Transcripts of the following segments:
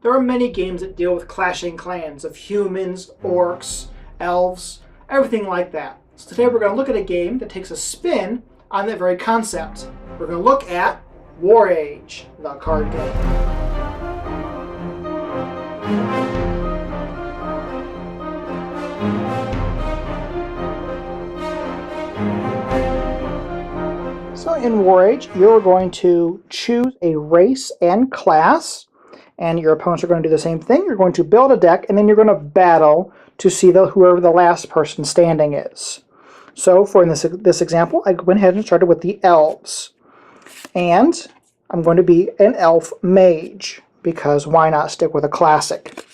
there are many games that deal with clashing clans of humans, orcs, elves, everything like that. So today we're going to look at a game that takes a spin on that very concept. We're going to look at Warage, the card game. So in Warage, you're going to choose a race and class, and your opponents are going to do the same thing. You're going to build a deck, and then you're going to battle to see whoever the last person standing is. So for this example, I went ahead and started with the elves. And I'm going to be an elf mage, because why not stick with a classic?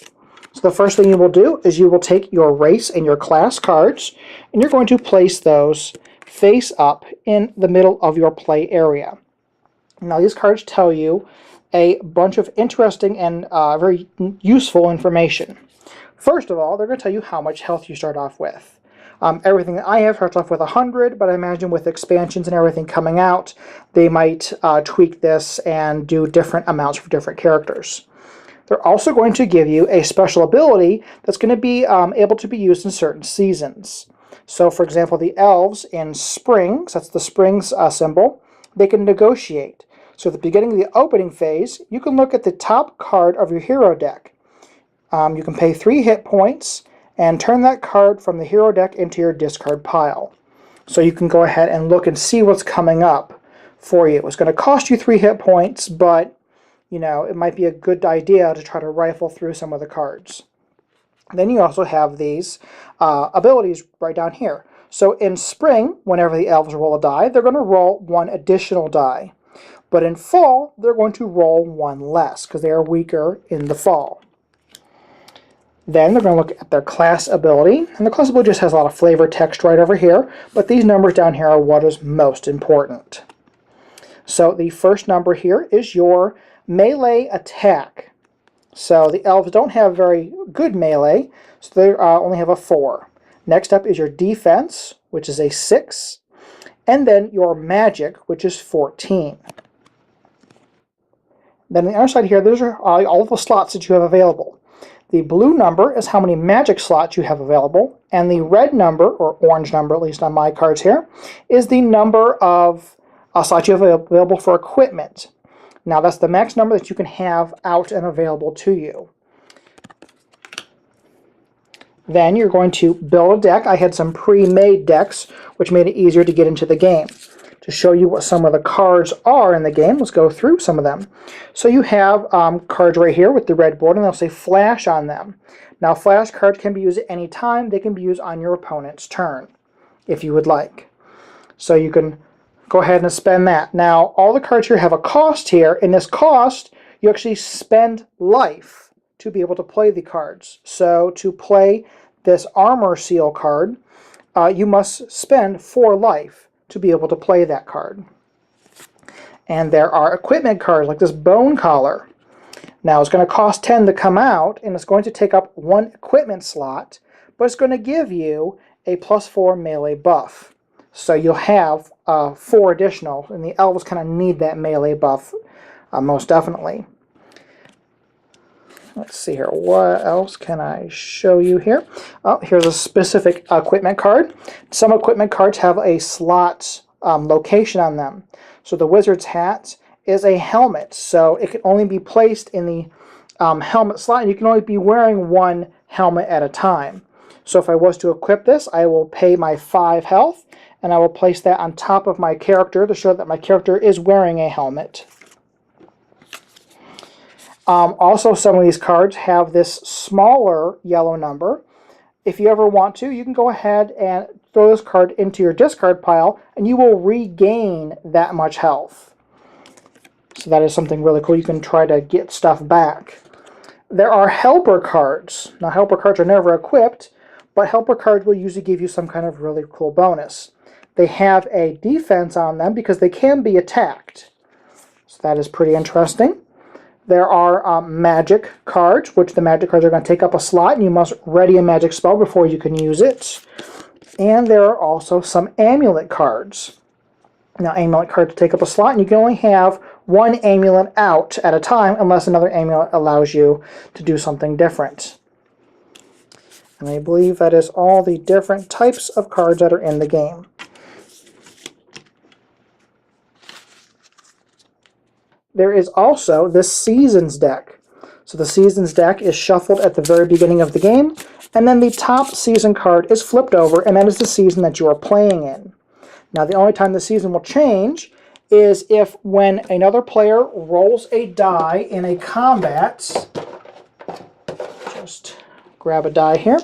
So the first thing you will do is you will take your race and your class cards, and you're going to place those face up in the middle of your play area. Now these cards tell you a bunch of interesting and very useful information. First of all, they're going to tell you how much health you start off with. Everything that I have starts off with 100, but I imagine with expansions and everything coming out, they might tweak this and do different amounts for different characters. They're also going to give you a special ability that's going to be able to be used in certain seasons. So for example, the elves in springs, that's the springs symbol, they can negotiate. So at the beginning of the opening phase, you can look at the top card of your hero deck. You can pay 3 hit points and turn that card from the hero deck into your discard pile. So you can go ahead and look and see what's coming up for you. It's going to cost you 3 hit points, but you know, it might be a good idea to try to rifle through some of the cards. Then you also have these abilities right down here. So in spring, whenever the elves roll a die, they're going to roll 1 additional die. But in fall, they're going to roll 1 less, because they are weaker in the fall. Then they're going to look at their class ability, and the class ability just has a lot of flavor text right over here, but these numbers down here are what is most important. So the first number here is your melee attack. So the elves don't have very good melee, so they only have a 4. Next up is your defense, which is a 6, and then your magic, which is 14. Then on the other side here, those are all of the slots that you have available. The blue number is how many magic slots you have available, and the red number, or orange number at least on my cards here, is the number of slots you have available for equipment. Now that's the max number that you can have out and available to you. Then you're going to build a deck. I had some pre-made decks, which made it easier to get into the game. To show you what some of the cards are in the game, let's go through some of them. So you have cards right here with the red board, and they'll say flash on them. Now flash cards can be used at any time. They can be used on your opponent's turn, if you would like. So you can go ahead and spend that. Now all the cards here have a cost here. In this cost, you actually spend life to be able to play the cards. So to play this armor seal card, you must spend 4 life to be able to play that card. And there are equipment cards like this bone collar. Now it's going to cost 10 to come out, and it's going to take up 1 equipment slot, but it's going to give you a +4 melee buff. So you'll have 4 additional, and the elves kind of need that melee buff most definitely. Let's see here, what else can I show you here? Oh, here's a specific equipment card. Some equipment cards have a slot location on them. So the wizard's hat is a helmet, so it can only be placed in the helmet slot, and you can only be wearing 1 helmet at a time. So if I was to equip this, I will pay my 5 health, and I will place that on top of my character to show that my character is wearing a helmet. Also, some of these cards have this smaller yellow number. If you ever want to, you can go ahead and throw this card into your discard pile, and you will regain that much health. So that is something really cool. You can try to get stuff back. There are helper cards. Now, helper cards are never equipped, but helper cards will usually give you some kind of really cool bonus. They have a defense on them because they can be attacked. So that is pretty interesting. There are magic cards, which the magic cards are going to take up a slot, and you must ready a magic spell before you can use it. And there are also some amulet cards. Now, amulet cards take up a slot, and you can only have one amulet out at a time unless another amulet allows you to do something different. And I believe that is all the different types of cards that are in the game. There is also the Seasons deck. So the Seasons deck is shuffled at the very beginning of the game, and then the top season card is flipped over, and that is the season that you are playing in. Now the only time the season will change is if when another player rolls a die in a combat. Just grab a die here.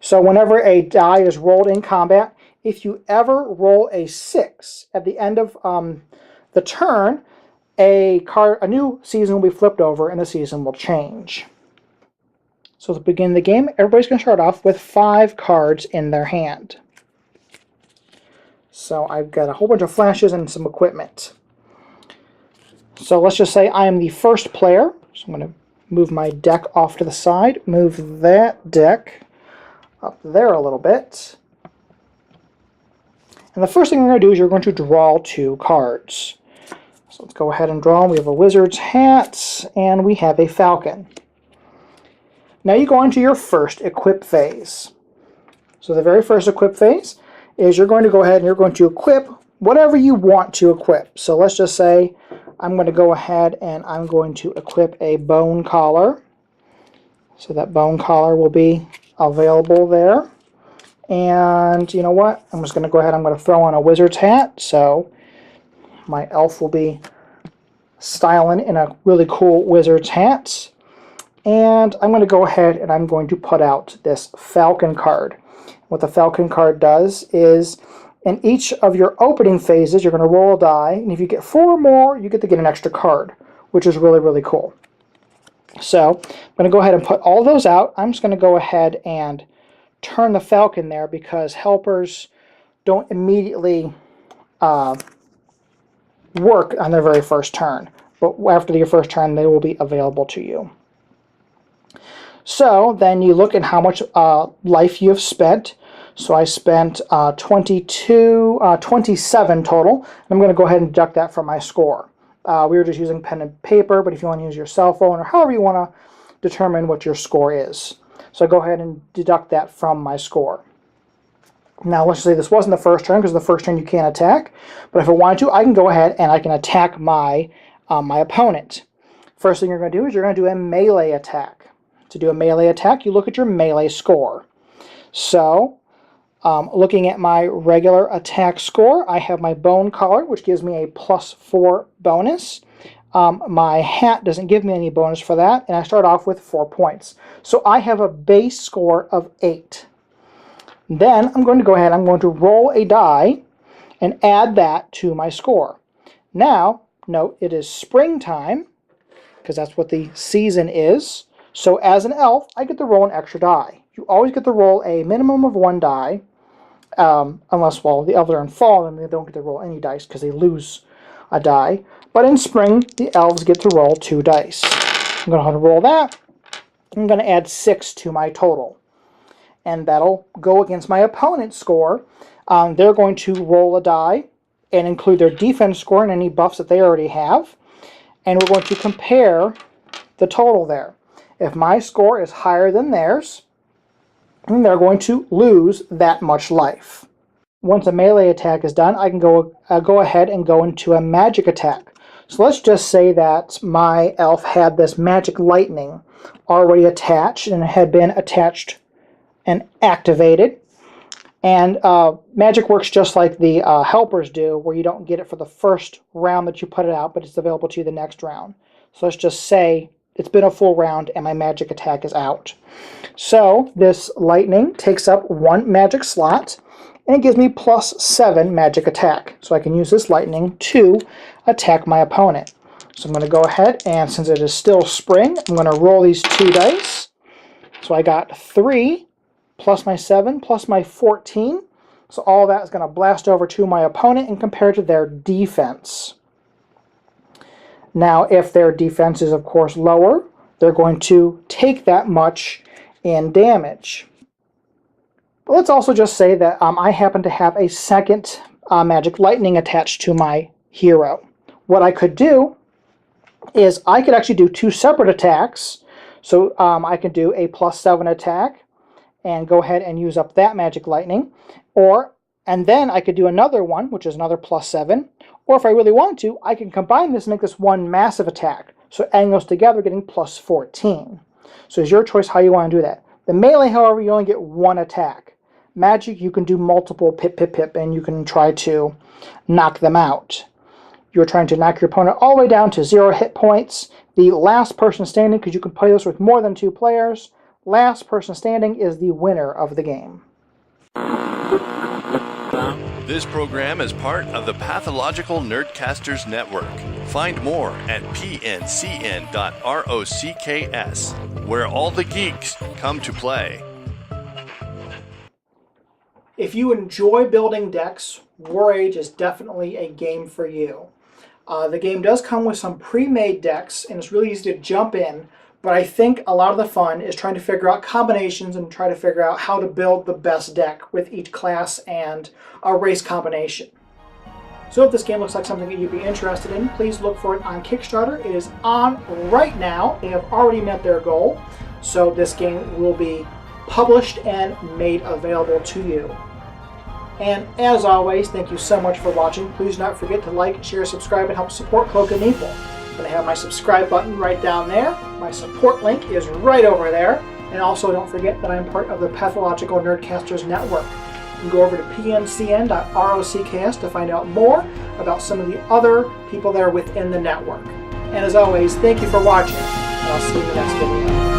So whenever a die is rolled in combat, if you ever roll a 6 at the end of the turn, a new season will be flipped over and the season will change. So at the beginning of the game, everybody's going to start off with 5 cards in their hand. So I've got a whole bunch of flashes and some equipment. So let's just say I am the first player. So I'm going to move my deck off to the side, move that deck up there a little bit. And the first thing we're going to do is you're going to draw 2 cards. So let's go ahead and draw. We have a wizard's hat and we have a falcon. Now you go into your first equip phase. So the very first equip phase is you're going to go ahead and you're going to equip whatever you want to equip. So let's just say I'm going to go ahead and I'm going to equip a bone collar. So that bone collar will be available there. And you know what? I'm just going to go ahead, I'm going to throw on a wizard's hat. So my elf will be styling in a really cool wizard's hat. And I'm going to go ahead and I'm going to put out this falcon card. What the falcon card does is in each of your opening phases, you're going to roll a die, and if you get 4 or more, you get to get an extra card, which is really, really cool. So I'm going to go ahead and put all those out. I'm just going to go ahead and turn the falcon there because helpers don't immediately work on their very first turn. But after your first turn, they will be available to you. So then you look at how much life you have spent. So I spent 27 total. I'm going to go ahead and deduct that from my score. We were just using pen and paper, but if you want to use your cell phone or however you want to determine what your score is. So I go ahead and deduct that from my score. Now let's say this wasn't the first turn, because the first turn you can't attack. But if I wanted to, I can go ahead and I can attack my opponent. First thing you're going to do is you're going to do a melee attack. To do a melee attack, you look at your melee score. So looking at my regular attack score, I have my bone collar, which gives me a +4 bonus. My hat doesn't give me any bonus for that, and I start off with 4 points. So I have a base score of 8. Then I'm going to go ahead, I'm going to roll a die and add that to my score. Now, note it is springtime, because that's what the season is. So as an elf, I get to roll an extra die. You always get to roll a minimum of 1 die, unless, well, the elves are in fall, and they don't get to roll any dice because they lose a die. But in spring, the elves get to roll 2 dice. I'm going to roll that. I'm going to add 6 to my total. And that'll go against my opponent's score. They're going to roll a die and include their defense score and any buffs that they already have. And we're going to compare the total there. If my score is higher than theirs, then they're going to lose that much life. Once a melee attack is done, I can go ahead and go into a magic attack. So let's just say that my elf had this magic lightning already attached and had been attached and activated. And magic works just like the helpers do, where you don't get it for the first round that you put it out, but it's available to you the next round. So let's just say it's been a full round and my magic attack is out. So this lightning takes up 1 magic slot, and it gives me +7 magic attack. So I can use this lightning to attack my opponent. So I'm going to go ahead, and since it is still spring, I'm going to roll these 2 dice. So I got 3 plus my 7 plus my 14. So all that is going to blast over to my opponent and compare to their defense. Now, if their defense is, of course, lower, they're going to take that much in damage. But let's also just say that I happen to have a second magic lightning attached to my hero. What I could do is I could actually do two separate attacks. So I can do a +7 attack and go ahead and use up that magic lightning, and then I could do another one, which is another +7, or if I really want to, I can combine this and make this one massive attack. So adding those together, getting +14. So it's your choice how you want to do that. The melee, however, you only get one attack. Magic, you can do multiple pip, pip, pip, and you can try to knock them out. You're trying to knock your opponent all the way down to 0 hit points. The last person standing, because you can play this with more than 2 players, last person standing is the winner of the game. This program is part of the Pathological Nerdcasters Network. Find more at pncn.rocks, where all the geeks come to play. If you enjoy building decks, Warage is definitely a game for you. The game does come with some pre-made decks, and it's really easy to jump in, but I think a lot of the fun is trying to figure out combinations and try to figure out how to build the best deck with each class and a race combination. So if this game looks like something that you'd be interested in, please look for it on Kickstarter. It is on right now. They have already met their goal, so this game will be published and made available to you. And as always, thank you so much for watching. Please do not forget to like, share, subscribe, and help support Cloak and Meeple. I'm going to have my subscribe button right down there. My support link is right over there. And also don't forget that I'm part of the Pathological Nerdcasters Network. You can go over to pncn.rocks to find out more about some of the other people that are within the network. And as always, thank you for watching, and I'll see you in the next video.